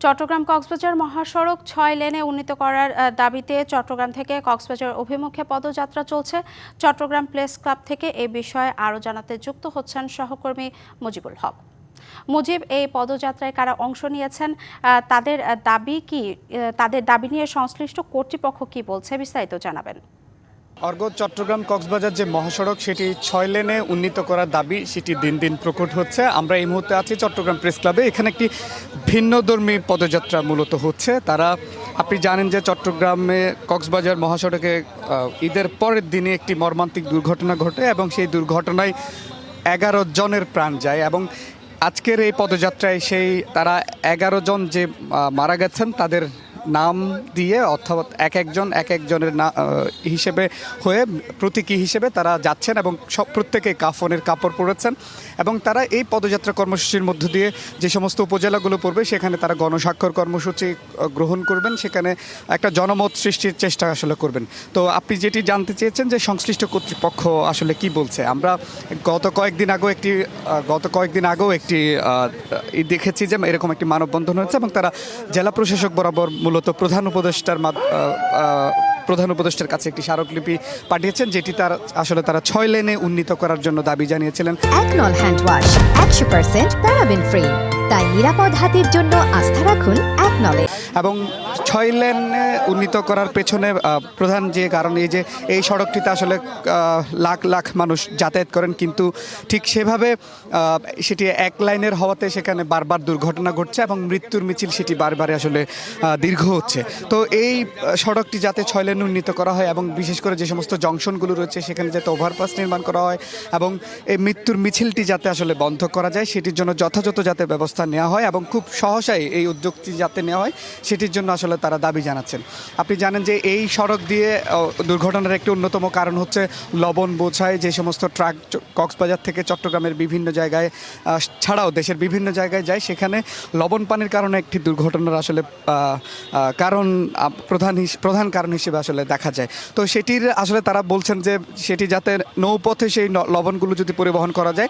চট্টগ্রাম কক্সবাজার মহাসড়ক ৬ লেনে উন্নীত করার দাবিতে চট্টগ্রাম থেকে কক্সবাজার অভিমুখে পদযাত্রা চলছে। চট্টগ্রাম প্রেস ক্লাব থেকে এই বিষয়ে আরও জানাতে যুক্ত হচ্ছেন সহকর্মী মুজিবুল হক। মুজিব, এই পদযাত্রায় কারা অংশ নিয়েছেন, তাদের দাবি নিয়ে সংশ্লিষ্ট কর্তৃপক্ষ কি বলছে, বিস্তারিত জানাবেন। চট্টগ্রাম কক্সবাজার যে মহাসড়ক সেটি ৬ লেনে উন্নীত করার দাবি সেটি দিন দিন প্রকট হচ্ছে। আমরা এই মুহূর্তে আছি চট্টগ্রাম প্রেস ক্লাবে। এখানে একটি ভিন্নধর্মী পদযাত্রা মূলত হচ্ছে। আপনি জানেন যে চট্টগ্রামে কক্সবাজার মহাসড়কে ঈদের পরের দিনে একটি মর্মান্তিক দুর্ঘটনা ঘটে এবং সেই দুর্ঘটনায় 11 জনের প্রাণ যায় এবং আজকের এই পদযাত্রায় তারা 11 জন যে মারা গেছেন তাদের নাম দিয়ে, অর্থাৎ এক একজনের হিসেবে হয়ে প্রতীকী হিসেবে তারা যাচ্ছেন এবং প্রত্যেকে কাফনের কাপড় পরেছেন এবং তারা এই পদযাত্রা কর্মসূচির মধ্য দিয়ে যে সমস্ত উপজেলাগুলো পড়বে সেখানে তারা গণস্বাক্ষর কর্মসূচি গ্রহণ করবেন, সেখানে একটা জনমত সৃষ্টির চেষ্টা আসলে করবেন। তো আপনি যেটি জানতে চেয়েছেন যে সংশ্লিষ্ট কর্তৃপক্ষ আসলে কি বলছে, আমরা গত কয়েকদিন আগেও একটি দেখেছি যে এরকম একটি মানববন্ধন হয়েছে এবং তারা জেলা প্রশাসক বরাবর মূলত প্রধান উপদেষ্টার কাছে একটি স্মারকলিপি পাঠিয়েছেন, যেটি তারা ৬ লেনে উন্নীত করার জন্য দাবি জানিয়েছিলেন। একনল হ্যান্ড ওয়াশ 100% প্যারাবেন ফ্রি, তাই নিরাপদ হাতের জন্য আস্থা রাখুন একনলে। এবং ৬ লেনে উন্নীত করার পেছনে প্রধান যে কারণ এই সড়কটিতে আসলে লাখ লাখ মানুষ যাতায়াত করেন, কিন্তু ঠিক সেভাবে সেটি এক লাইনের হওয়াতে সেখানে বারবার দুর্ঘটনা ঘটছে এবং মৃত্যুর মিছিল সেটি বারবার আসলে দীর্ঘ হচ্ছে। তো এই সড়কটি যাতে ৬ লেনে উন্নীত করা হয় এবং বিশেষ করে যে সমস্ত জংশনগুলো রয়েছে সেখানে যাতে ওভারপাস নির্মাণ করা হয় এবং এই মৃত্যুর মিছিলটি যাতে আসলে বন্ধ করা যায় সেটির জন্য যথাযথ যাতে ব্যবস্থা নেওয়া হয় এবং খুব সহসাই এই উদ্যোগটি যাতে নেওয়া হয় সেটির জন্য আসলে তারা দাবি জানাচ্ছেন। আপনি জানেন যে এই সড়ক দিয়ে দুর্ঘটনার একটি অন্যতম কারণ হচ্ছে লবণ বোঝায় যে সমস্ত ট্রাক কক্সবাজার থেকে চট্টগ্রামের বিভিন্ন জায়গায় ছাড়াও দেশের বিভিন্ন জায়গায় যায়, সেখানে লবণ পানির কারণে একটি দুর্ঘটনার আসলে প্রধান কারণ হিসেবে আসলে দেখা যায়। তো সেটির আসলে তারা বলছেন যে সেটি যাতে নৌপথে সেই লবণগুলো যদি পরিবহন করা যায়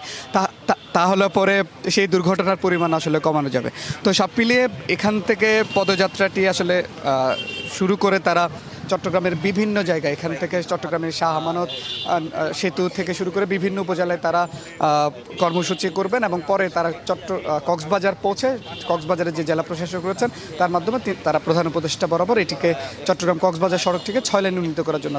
তাহলে পরে সেই দুর্ঘটনার পরিমাণ আসলে কমানো যাবে। তো সব মিলিয়ে এখান থেকে পদযাত্রাটি আসলে শুরু করে তারা চট্টগ্রামের বিভিন্ন জায়গায়, এখান থেকে চট্টগ্রামের শাহ আমানত সেতু থেকে শুরু করে বিভিন্ন উপজেলায় তারা কর্মসূচি করবেন এবং পরে তারা কক্সবাজার পৌঁছে কক্সবাজারের যে জেলা প্রশাসক রয়েছেন তার মাধ্যমে তারা প্রধান উপদেষ্টা বরাবর এটিকে চট্টগ্রাম কক্সবাজার সড়কটিকে ৬ লেনে উন্নীত করার জন্য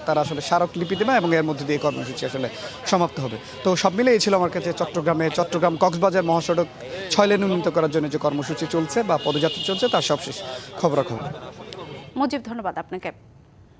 তারা আসলে স্মারকলিপি দেবে এবং এর মধ্যে দিয়ে কর্মসূচি আসলে সমাপ্ত হবে। তো সব মিলে এই ছিল আমার কাছে চট্টগ্রাম কক্সবাজার মহাসড়ক ৬ লেনে উন্নীত করার জন্য যে কর্মসূচি চলছে বা পদযাত্রা চলছে তার সবশেষ খবরাখবর। মুজিব, ধন্যবাদ আপনাকে।